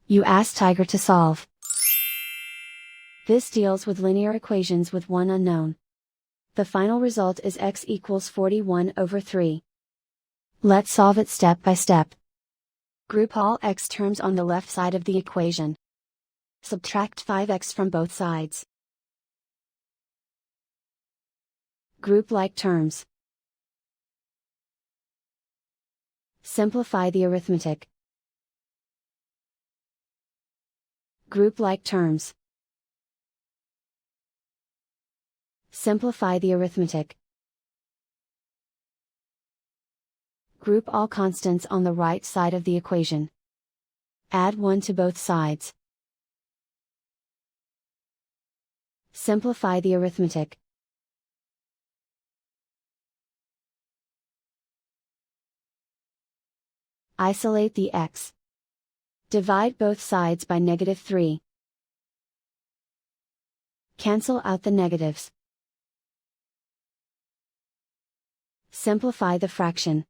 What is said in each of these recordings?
You ask Tiger to solve. This deals with linear equations with one unknown. The final result is x equals 41/3. Let's solve it step by step. Group all x terms on the left side of the equation. Subtract 5x from both sides. Group like terms. Simplify the arithmetic. Group like terms. Simplify the arithmetic. Group all constants on the right side of the equation. Add 1 to both sides. Simplify the arithmetic. Isolate the x. Divide both sides by -3. Cancel out the negatives. Simplify the fraction.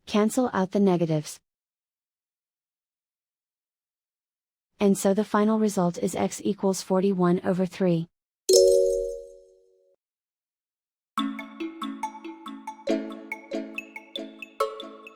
Cancel out the negatives. And so the final result is x equals 41/3.